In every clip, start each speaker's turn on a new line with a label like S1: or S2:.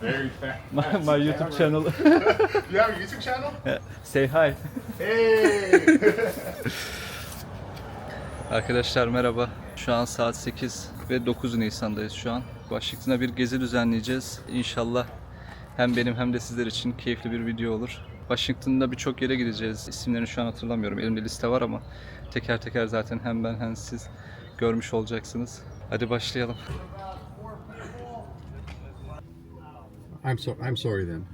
S1: Very fast.
S2: My YouTube channel.
S1: You have a YouTube channel?
S2: Say hi.
S1: Hey!
S2: Arkadaşlar merhaba. Şu an saat 8 ve 9 Nisan'dayız şu an. Washington'a bir gezi düzenleyeceğiz. İnşallah hem benim hem de sizler için keyifli bir video olur. Washington'da birçok yere gideceğiz. İsimlerini şu an hatırlamıyorum. Elimde liste var ama teker teker zaten hem ben hem siz görmüş olacaksınız. Hadi başlayalım.
S3: I'm sorry then.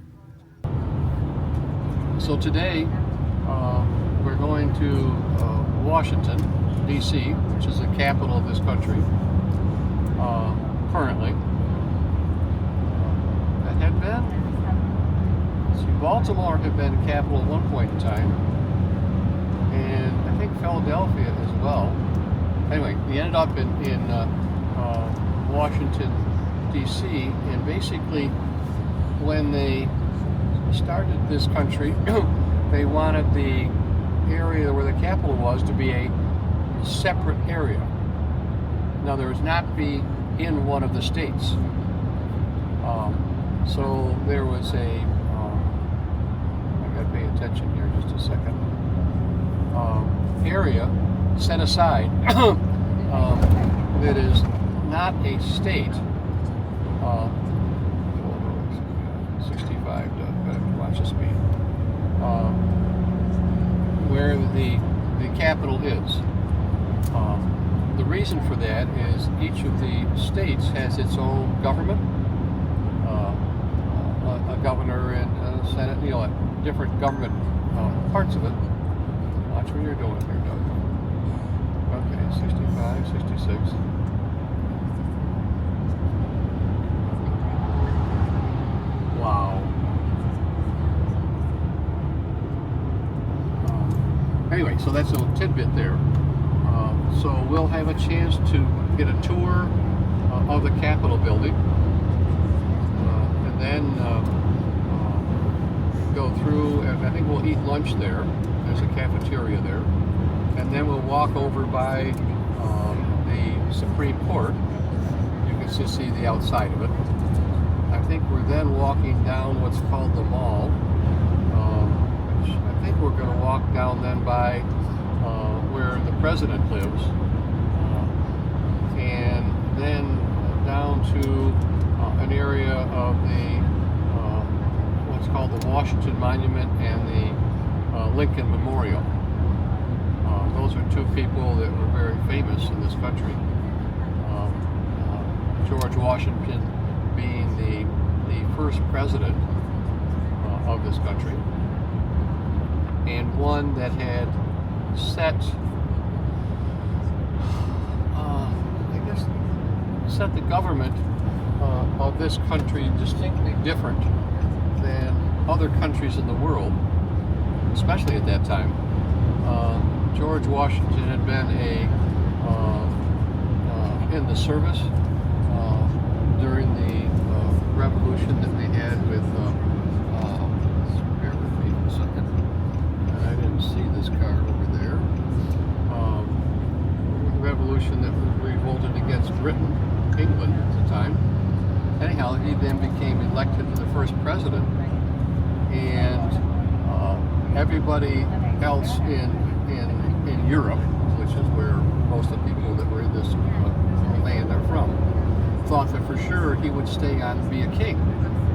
S3: So today we're going to Washington DC, which is the capital of this country. Currently, that had been. See, Baltimore had been capital at one point in time, and I think Philadelphia as well. Anyway, we ended up in Washington DC, and basically, when they started this country, they wanted the area where the capital was to be a separate area. Now, there was not be in one of the states. So there was a, I gotta pay attention here just a second, area set aside that is not a state. 65, watch the speed. Where the capital is. The reason for that is each of the states has its own government, a governor and a senate, you know, different government parts of it. Watch what you're doing here, Doug. Okay, 65, 66. Wow. Anyway, so that's a little tidbit there. So we'll have a chance to get a tour of the Capitol building, and then go through, and I think we'll eat lunch there. There's a cafeteria there. And then we'll walk over by the Supreme Court. You can just see the outside of it. I think we're then walking down what's called the Mall, which I think we're going to walk down then by where the president lives, and then down to an area of the what's called the Washington Monument and the Lincoln Memorial. Those are two people that were very famous in this country. George Washington being the first president of this country, and one that had set, set the government of this country distinctly different than other countries in the world, especially at that time. George Washington had been in the service during the revolution that they had with, bear with me a second, I didn't see this card over there, the revolution that revolted against Britain, England at the time. Anyhow, he then became elected the first president, and everybody else in Europe, which is where most of the people that were in this land are from, thought that for sure he would stay on and be a king,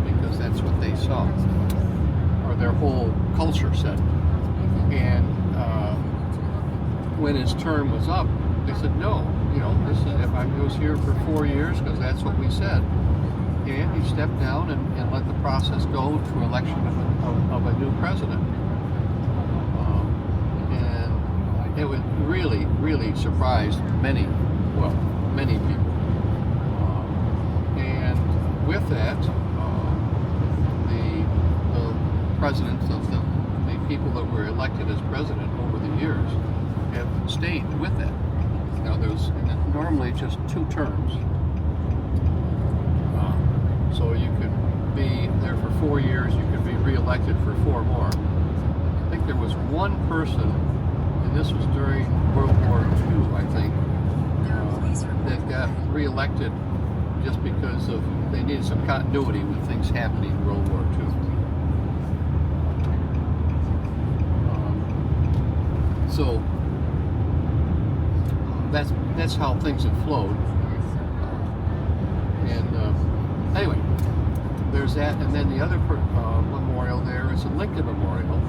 S3: because that's what they saw, or their whole culture said. And when his term was up, they said, no, you know, this is, if I was here for 4 years, because that's what we said. And he stepped down and let the process go to election of a new president. And it would really, really surprised many people. And with that, the presidents of the people that were elected as president over the years have stayed with that. Now, there's normally just 2 terms. So you could be there for 4 years, you could be re-elected for 4 more. I think there was one person, and this was during World War II, I think, that got re-elected just because of they needed some continuity with things happening in World War II. So that's how things have flowed. And anyway, there's that, and then the other memorial there is a Lincoln Memorial,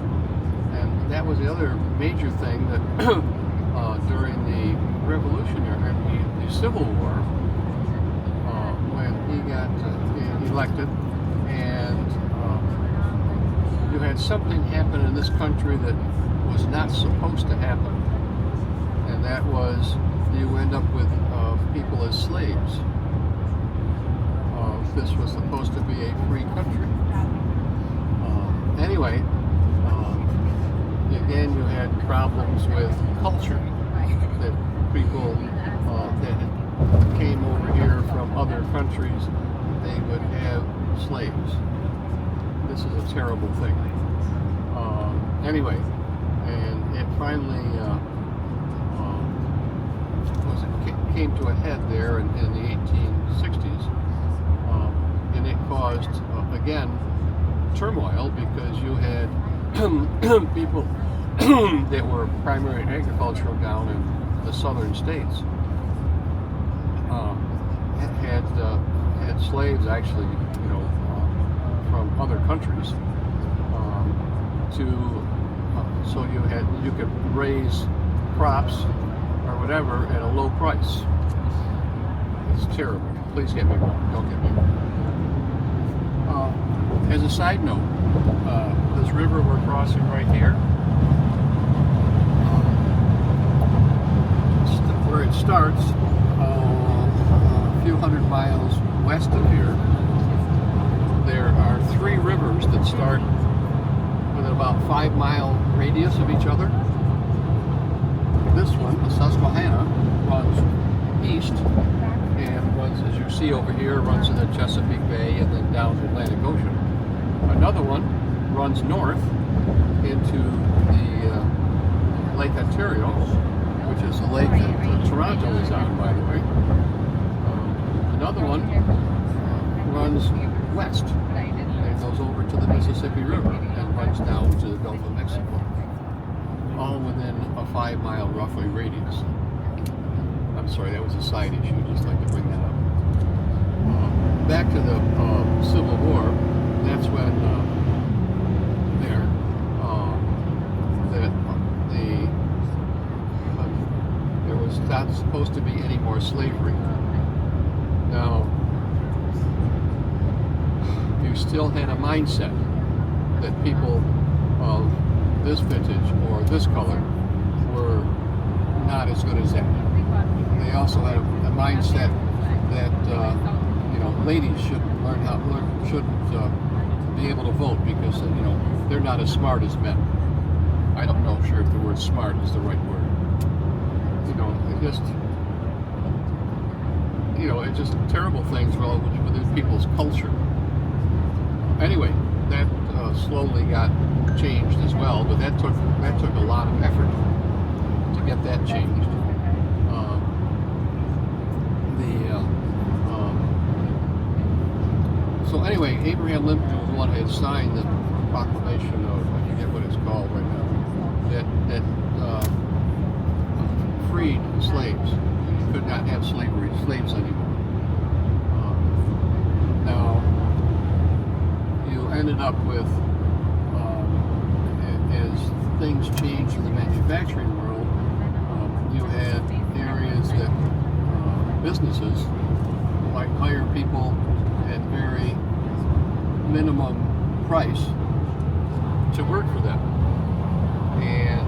S3: and that was the other major thing that during the Revolutionary, the Civil War, when he got elected, and you had something happen in this country that was not supposed to happen, and that was you end up with people as slaves. This was supposed to be a free country. Anyway, again, you had problems with culture, that people that came over here from other countries, they would have slaves. This is a terrible thing. Anyway, and it finally came to a head there in the 1860s, and it caused again turmoil, because you had people that were primary agricultural down in the southern states had slaves actually, from other countries, so you could raise crops or whatever at a low price. It's terrible. Please get me wrong. Don't get me wrong. As a side note, this river we're crossing right here, where it starts, a few hundred miles west of here, there are three rivers that start with about 5-mile radius of each other. This one, the Susquehanna, runs east and runs, as you see over here, runs in the Chesapeake Bay and then down the Atlantic Ocean. Another one runs north into the Lake Ontario, which is the lake that Toronto is on, by the way. Another one runs west and goes over to the Mississippi River and runs down to the Gulf of Mexico, all within a 5-mile roughly radius. I'm sorry, that was a side issue, I'd just like to bring that up. Back to the Civil War, that's when there was not supposed to be any more slavery. Now, you still had a mindset that people of this vintage or this color were not as good as that. They also had a mindset that ladies shouldn't be able to vote because they're not as smart as men. I don't know sure if the word smart is the right word. It's just terrible things within people's culture. Anyway, that slowly got changed as well, but that took a lot of effort to get that changed. So anyway, Abraham Lincoln was the one who had signed the proclamation of, I forget what it's called right now, that freed slaves. You could not have slaves anymore. Now, you ended up with, as things changed in the manufacturing world, you had areas that businesses might hire people at very minimum price to work for them, and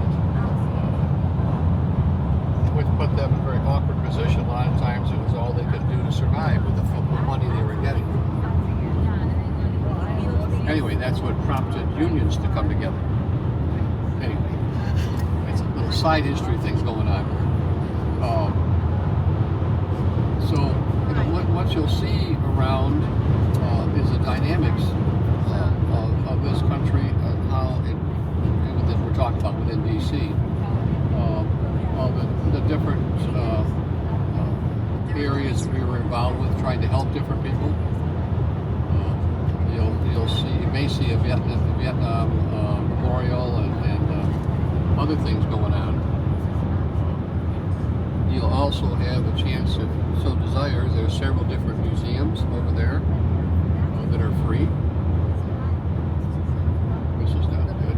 S3: which put them in a very awkward position. A lot of times it was all they could do to survive with the money they were getting. Anyway, that's what prompted unions to come together. Anyway, it's a little side history things going on. So what you'll see around is the dynamics of this country, how that we're talking about within DC, all the different areas that we were involved with, trying to help different people. You may see a Vietnam memorial and other things going on. You'll also have a chance, if so desires, there are several different museums over there that are free. This is not good.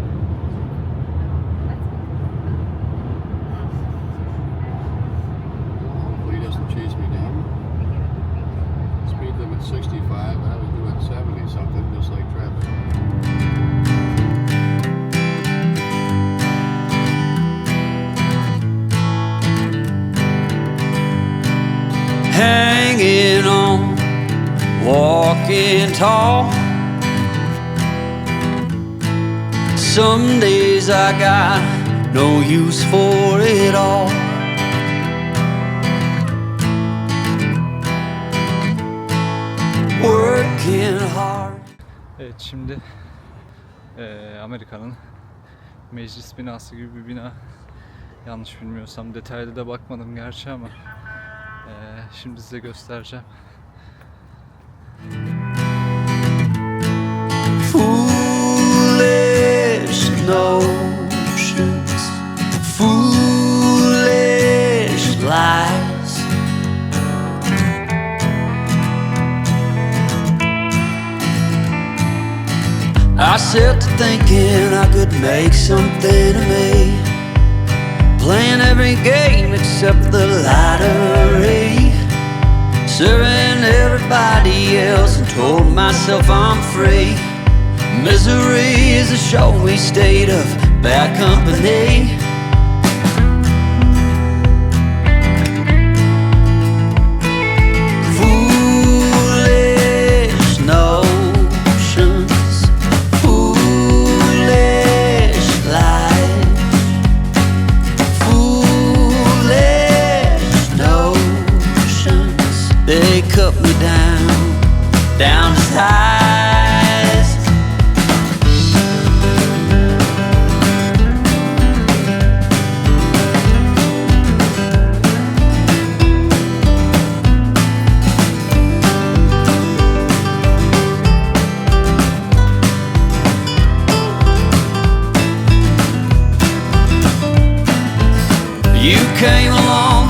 S3: Hopefully he doesn't chase me down. Speed limit 65, I was doing 70 something, just like traffic.
S4: Hanging on, walking tall. Some days I got no use for it all. Working hard.
S2: Evet, şimdi Amerika'nın meclis binası gibi bir bina. Yanlış bilmiyorsam, detaylı da bakmadım gerçi ama şimdi size göstereceğim.
S4: Foolish notions, foolish lies. I set to thinking I could make something of me, playing every game except the lottery, serving everybody else and told myself I'm free. Misery is a showy state of bad company. Foolish notions, foolish lies, foolish notions. They cut me down to size. You came along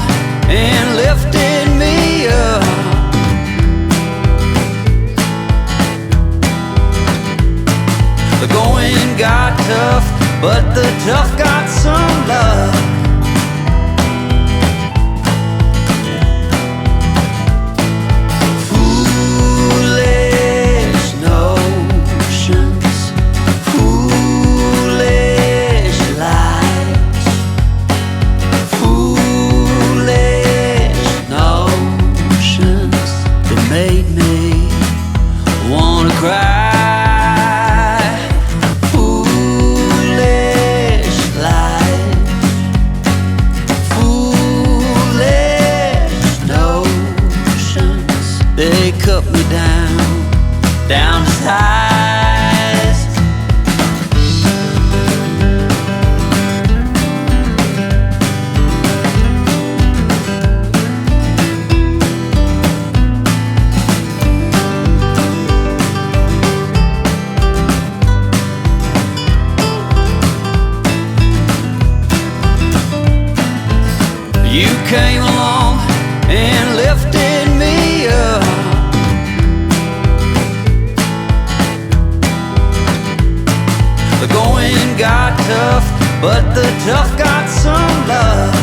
S4: and lifted me up. The going got tough, but the tough got some love. Foolish notions, foolish lies, foolish notions that made me wanna cry. Foolish lies, foolish notions. They cut me down to size. You came along and lifted me up. The going got tough, but the tough got some love.